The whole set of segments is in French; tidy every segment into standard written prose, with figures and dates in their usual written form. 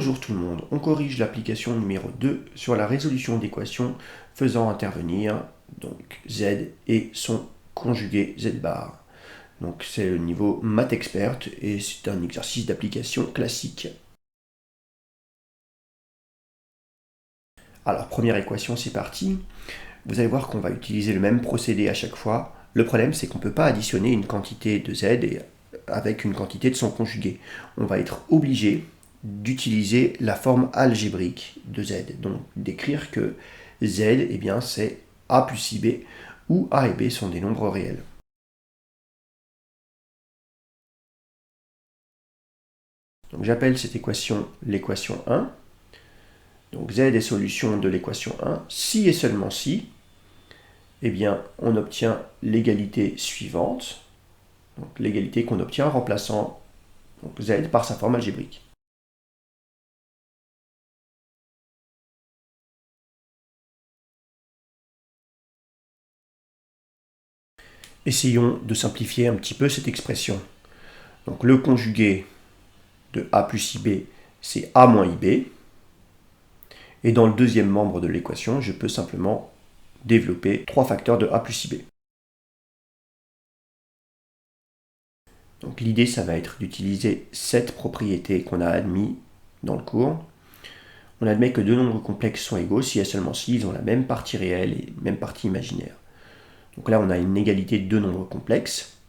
Bonjour tout le monde, on corrige l'application numéro 2 sur la résolution d'équations faisant intervenir donc z et son conjugué z bar. Donc c'est le niveau maths expert et c'est un exercice d'application classique. Alors première équation, c'est parti. Vous allez voir qu'on va utiliser le même procédé à chaque fois. Le problème, c'est qu'on ne peut pas additionner une quantité de z avec une quantité de son conjugué. On va être obligé d'utiliser la forme algébrique de z. Donc d'écrire que z, eh bien, c'est a plus ib, où a et b sont des nombres réels. Donc j'appelle cette équation l'équation 1. Donc z est solution de l'équation 1. Si et seulement si, eh bien, on obtient l'égalité suivante. Donc l'égalité qu'on obtient en remplaçant donc, z par sa forme algébrique. Essayons de simplifier un petit peu cette expression. Donc le conjugué de a plus ib, c'est a moins ib. Et dans le deuxième membre de l'équation, je peux simplement développer 3 facteurs de a plus ib. Donc l'idée, ça va être d'utiliser cette propriété qu'on a admise dans le cours. On admet que deux nombres complexes sont égaux si et seulement si ils ont la même partie réelle et même partie imaginaire. Donc là, on a une égalité de deux nombres complexes.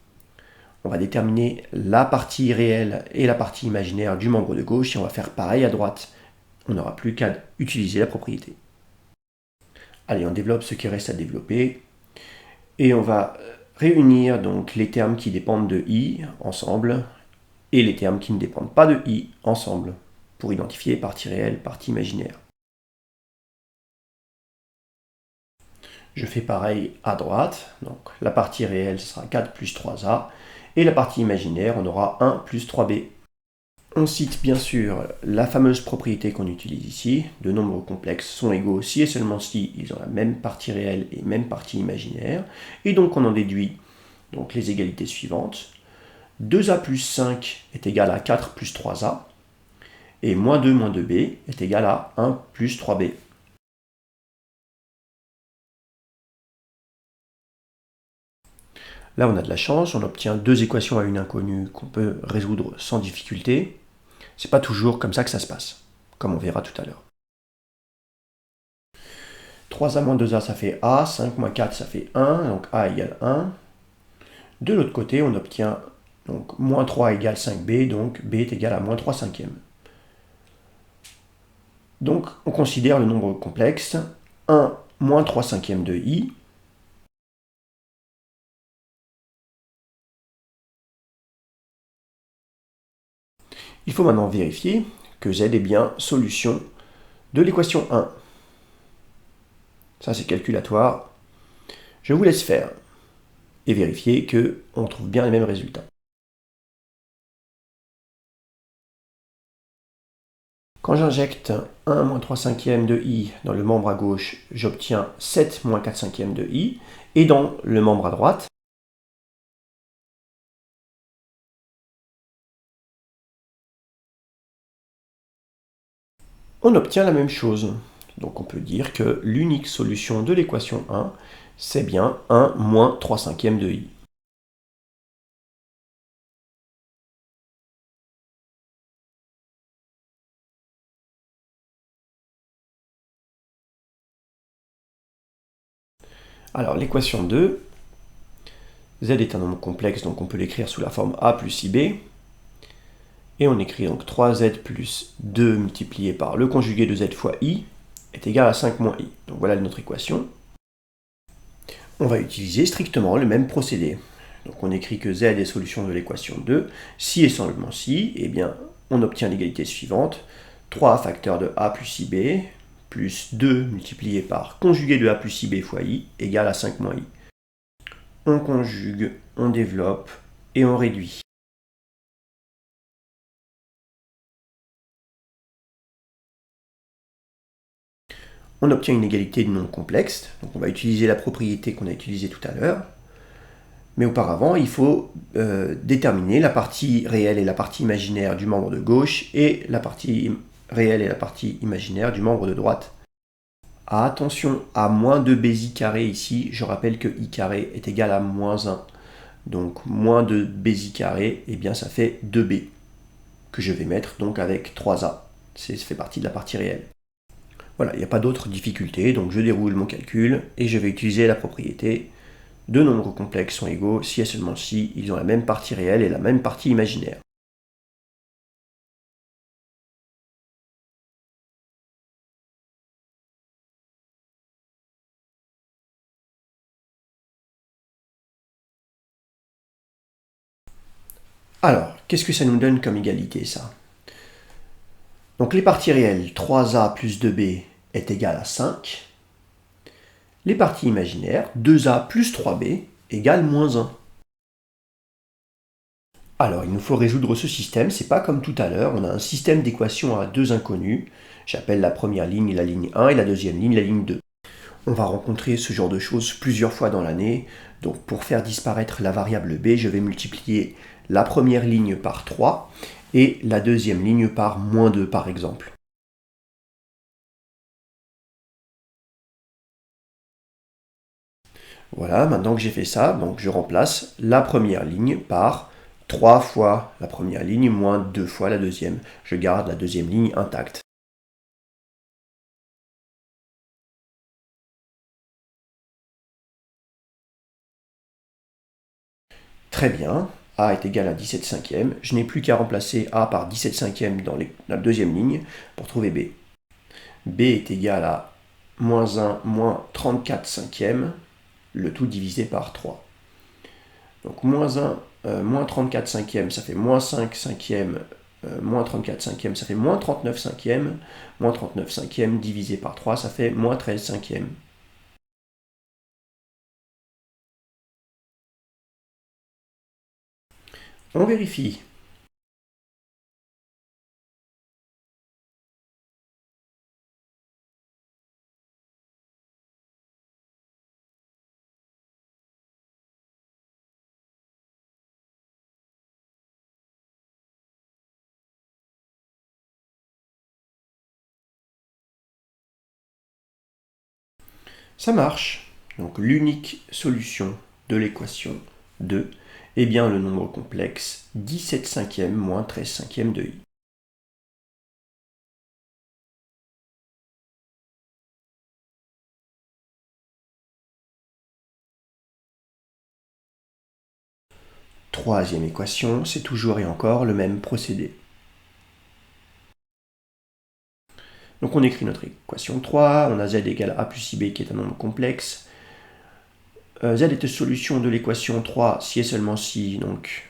On va déterminer la partie réelle et la partie imaginaire du membre de gauche et on va faire pareil à droite. On n'aura plus qu'à utiliser la propriété. Allez, on développe ce qui reste à développer. Et on va réunir donc les termes qui dépendent de i ensemble et les termes qui ne dépendent pas de i ensemble pour identifier partie réelle, partie imaginaire. Je fais pareil à droite, donc la partie réelle ce sera 4 plus 3a, et la partie imaginaire on aura 1 plus 3b. On cite bien sûr la fameuse propriété qu'on utilise ici, de nombres complexes sont égaux si et seulement si ils ont la même partie réelle et même partie imaginaire, et donc on en déduit donc, les égalités suivantes. 2a plus 5 est égal à 4 plus 3a, et moins 2 moins 2b est égal à 1 plus 3b. Là, on a de la chance, on obtient deux équations à une inconnue qu'on peut résoudre sans difficulté. C'est pas toujours comme ça que ça se passe, comme on verra tout à l'heure. 3a moins 2a, ça fait a, 5 moins 4, ça fait 1, donc a égale 1. De l'autre côté, on obtient donc moins 3 égale 5b, donc b est égal à moins 3 cinquièmes. Donc, on considère le nombre complexe 1 moins 3 cinquièmes de i. Il faut maintenant vérifier que z est bien solution de l'équation 1. Ça, c'est calculatoire. Je vous laisse faire et vérifier qu'on trouve bien les mêmes résultats. Quand j'injecte 1 moins 3 cinquièmes de i dans le membre à gauche, j'obtiens 7 moins 4 cinquièmes de i. Et dans le membre à droite, on obtient la même chose. Donc on peut dire que l'unique solution de l'équation 1, c'est bien 1 moins 3 cinquièmes de i. Alors l'équation 2, z est un nombre complexe, donc on peut l'écrire sous la forme a plus ib. Et on écrit donc 3z plus 2 multiplié par le conjugué de z fois i est égal à 5 moins i. Donc voilà notre équation. On va utiliser strictement le même procédé. Donc on écrit que z est solution de l'équation 2. Si et seulement si, eh bien, on obtient l'égalité suivante. 3 facteurs de a plus ib plus 2 multiplié par conjugué de a plus ib fois i égale à 5 moins i. On conjugue, on développe et on réduit. On obtient une égalité de nombres complexes. Donc on va utiliser la propriété qu'on a utilisée tout à l'heure. Mais auparavant, il faut déterminer la partie réelle et la partie imaginaire du membre de gauche et la partie réelle et la partie imaginaire du membre de droite. Attention à moins 2bi carré ici, je rappelle que i carré est égal à moins 1. Donc moins 2bi carré, eh bien ça fait 2b, que je vais mettre donc avec 3a. Ça fait partie de la partie réelle. Voilà, il n'y a pas d'autre difficulté, donc je déroule mon calcul et je vais utiliser la propriété deux nombres complexes sont égaux si et seulement si ils ont la même partie réelle et la même partie imaginaire. Alors, qu'est-ce que ça nous donne comme égalité, ça? Donc les parties réelles, 3a plus 2b est égal à 5. Les parties imaginaires, 2a plus 3b égale moins 1. Alors, il nous faut résoudre ce système, c'est pas comme tout à l'heure, on a un système d'équations à deux inconnus. J'appelle la première ligne la ligne 1 et la deuxième ligne la ligne 2. On va rencontrer ce genre de choses plusieurs fois dans l'année, donc pour faire disparaître la variable b, je vais multiplier la première ligne par 3 et la deuxième ligne par moins 2 par exemple. Voilà, maintenant que j'ai fait ça, donc je remplace la première ligne par 3 fois la première ligne moins 2 fois la deuxième. Je garde la deuxième ligne intacte. Très bien, a est égal à 17 cinquièmes. Je n'ai plus qu'à remplacer a par 17 cinquièmes dans la deuxième ligne pour trouver b. b est égal à moins 1 moins 34 cinquièmes, le tout divisé par 3. Donc moins 1 moins 34 cinquièmes, ça fait moins 5 cinquièmes, moins 34 cinquièmes, ça fait moins 39 cinquièmes, moins 39 cinquièmes divisé par 3, ça fait moins 13 cinquièmes. On vérifie. Ça marche. Donc l'unique solution de l'équation 2 est bien le nombre complexe 17 cinquièmes moins 13 cinquièmes de i. Troisième équation, c'est toujours et encore le même procédé. Donc on écrit notre équation 3, on a z égale a plus ib qui est un nombre complexe. Z est la solution de l'équation 3 si et seulement si, donc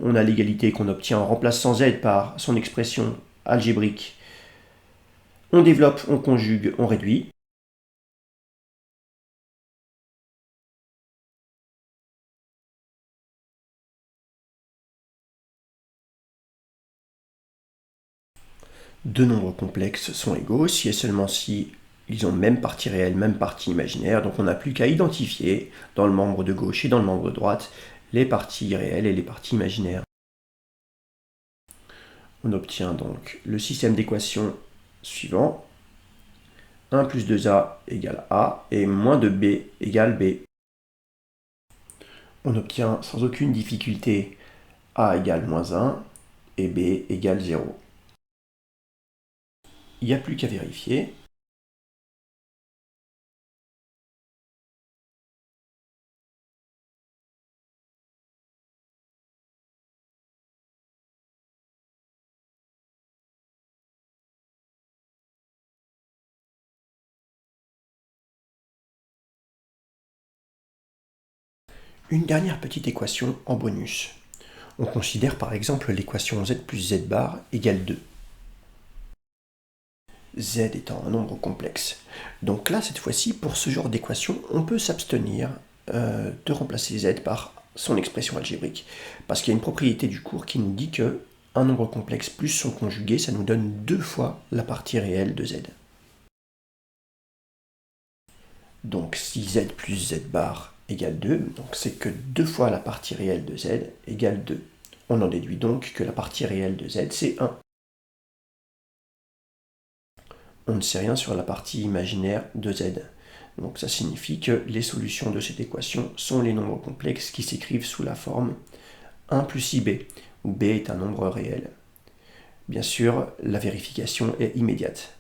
on a l'égalité qu'on obtient en remplaçant z par son expression algébrique. On développe, on conjugue, on réduit. Deux nombres complexes sont égaux si et seulement si ils ont même partie réelle, même partie imaginaire. Donc on n'a plus qu'à identifier dans le membre de gauche et dans le membre de droite les parties réelles et les parties imaginaires. On obtient donc le système d'équations suivant. 1 plus 2a égale a et moins 2b égale b. On obtient sans aucune difficulté a égale moins 1 et b égale 0. Il n'y a plus qu'à vérifier. Une dernière petite équation en bonus. On considère par exemple l'équation z plus z bar égale 2. Z étant un nombre complexe. Donc là, cette fois-ci, pour ce genre d'équation, on peut s'abstenir de remplacer z par son expression algébrique. Parce qu'il y a une propriété du cours qui nous dit que un nombre complexe plus son conjugué, ça nous donne deux fois la partie réelle de z. Donc si z plus z bar égale 2, donc c'est que 2 fois la partie réelle de z égale 2. On en déduit donc que la partie réelle de z, c'est 1. on ne sait rien sur la partie imaginaire de z. Donc ça signifie que les solutions de cette équation sont les nombres complexes qui s'écrivent sous la forme 1 plus ib, où b est un nombre réel. Bien sûr, la vérification est immédiate.